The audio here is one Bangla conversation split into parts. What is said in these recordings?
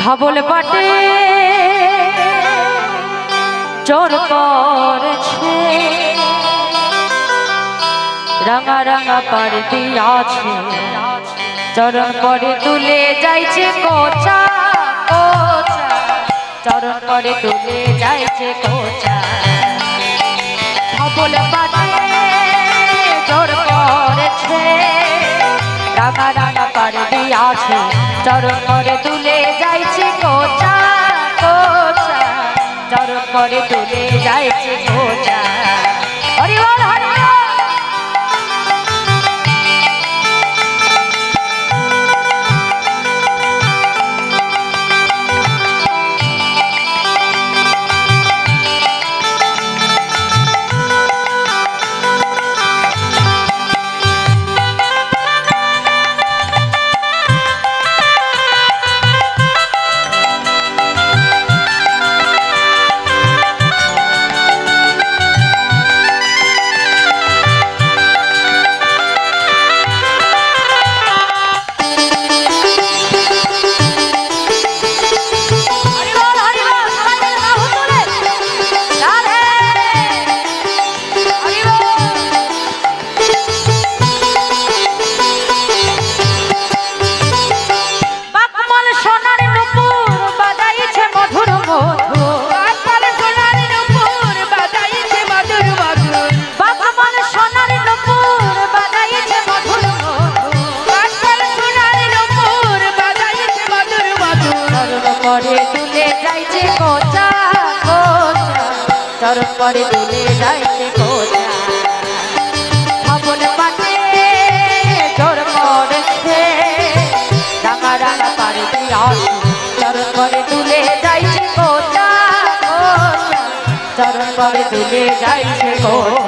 ধবল পাটে চোর পড়েছে, রাঙা রাঙা পাড় দিয়াছে, চরণ পরে তুলে যাইছে কোচা কোচা, চরণ পরে তুলে যাইছে কোচা। ধবল পাটে চোর পড়েছে, রাঙা রাঙা পাড় দিয়াছে, চরণ পরে তুলে যাইছে কোচা কোচা, চরণ পরে তুলে যাইছে কোচা। হরি বল হরি বল। চরণ পরে তুলে যাইছে কোচা, ধবল পাটে চোর পড়েছে, রাঙা রাঙা পাড় দিয়াছে, চরণ পরে তুলে যাইছে কোচা কোচা, চরণ পরে তুলে যাইছে কোচা।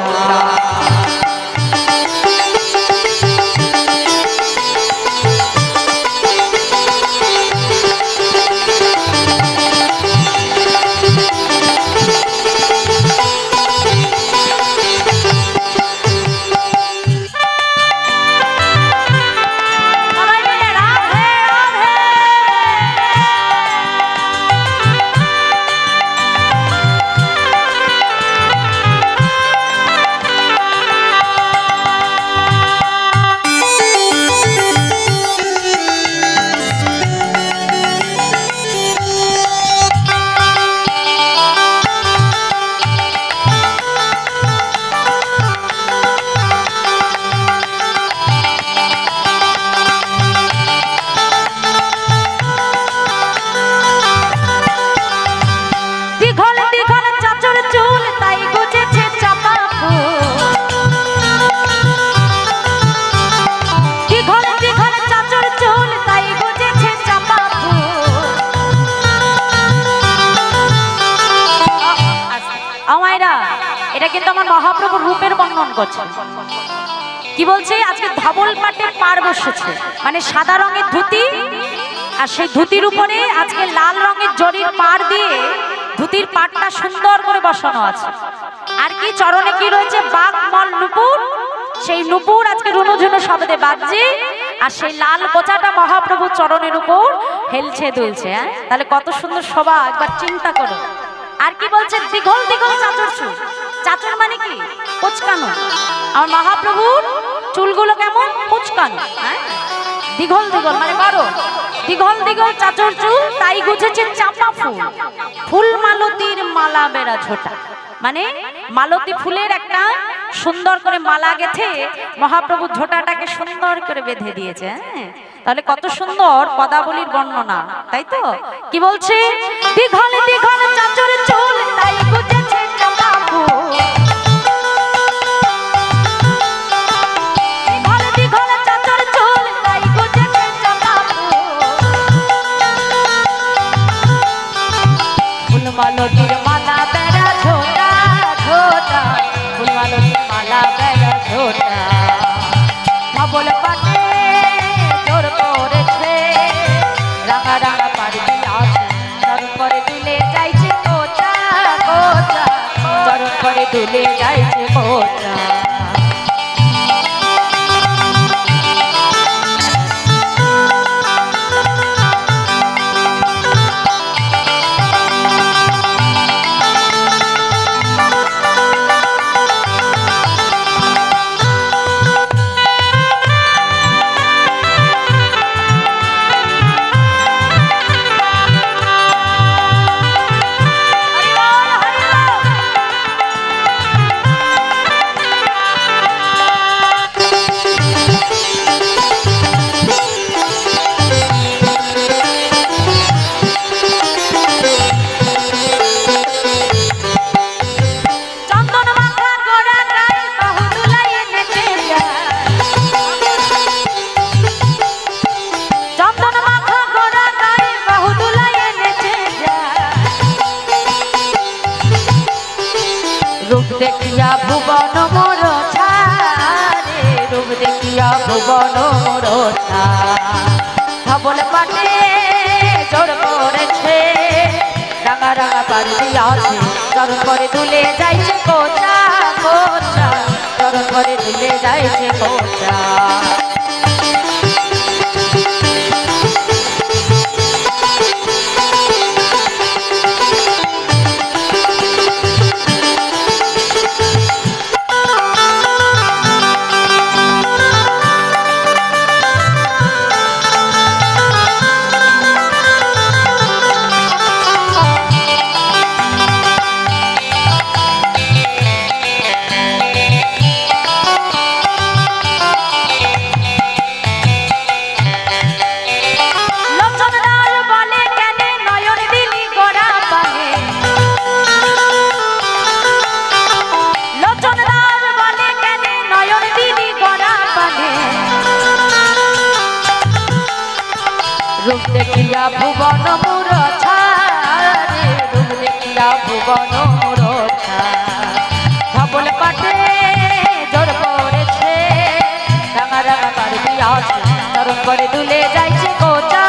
এটা কিন্তু আমার মহাপ্রভুর রূপের বর্ণন করছে। কি বলছে? আজকে ধবল পাটে পাড় বসেছে, মানে সাদা রঙের ধুতি, আর সেই ধুতির উপরে আজকে লাল রঙের জরির পাড় দিয়ে ধুতির পাটটা সুন্দর করে বসানো আছে। আর কি চরণে কি রয়েছে? বাঘ মল নুপুর, সেই নুপুর আজকে রুনুঝুনু শব্দে বাজছে, আর সেই লাল কোচাটা মহাপ্রভু চরণের উপর হেলছে দুলছে। তাহলে কত সুন্দর শোভা, একবার চিন্তা করো। আর কি বলছে? দিঘল দিঘল চাচর চুল। চাচর মানে কি? কুচকানো। আমার মহাপ্রভুর চুলগুলো কেমন? কুচকানো। দিঘল দিঘল মানে বড়, দিঘল দিঘল চাচর চুল, তাই গুছেছে চাপা ফুল, ফুল মালতীর মালা বেড়া ঝোটা। মানে মালতী ফুলের একটা সুন্দর করে মালা গেথে মহাপ্রভু ঝোটাটাকে সুন্দর করে বেঁধে দিয়েছে। তাহলে কত সুন্দর পদাবলীর বর্ণনা, তাই তো? কি বলছে? দিঘল দিঘল চাচর চুল, তাই গুছেছে চাপা ফুল, দিঘল দিঘল চাচর চুল, তাই গুছেছে চাপা ফুল, ফুল মালতীর মালা বেড়া ঝোটা ঝোটা, ফুল মালতীর মালা বেড়া ঝোটা। ধবল পাটে চোর পড়েছে, রাঙা রাঙা পাড় দিয়াছে, চরণ পরে তুলে যাইছে কোচা কোচা, চরণ পরে তুলে যাইছে কোচা। দেখিয়া ভুবন মোরছা ধবল পাটে জোর করেছে রাঙা রাঙা পাড়ি দিয়াছে চরণ করে দুলে যাইছে কোচা কোচা চরণ করে দুলে যাইছে কোচা রূপ দেখিয়া ভুবন মুরছা রে রূপ দেখিয়া ভুবন মুরছা ধবল পাটে জোর করেছে রাঙা রাঙা পাড়ি দিয়াছে চরণ করে দুলে যাইছে কোচা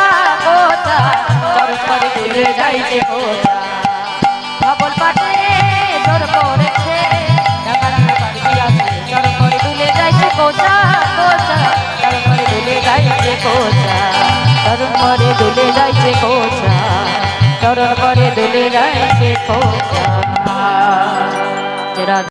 কোচা চরণ করে দুলে যাইছে কোচা ধবল পাটে জোর করেছে রাঙা রাঙা পাড়ি দিয়াছে চরণ করে দুলে যাইছে কোচা কোচা চরণ করে দুলে যাইছে কোচা চরণ করে দুলে যাইছে কোচা চরণ করে দুলে যাইছে কোচা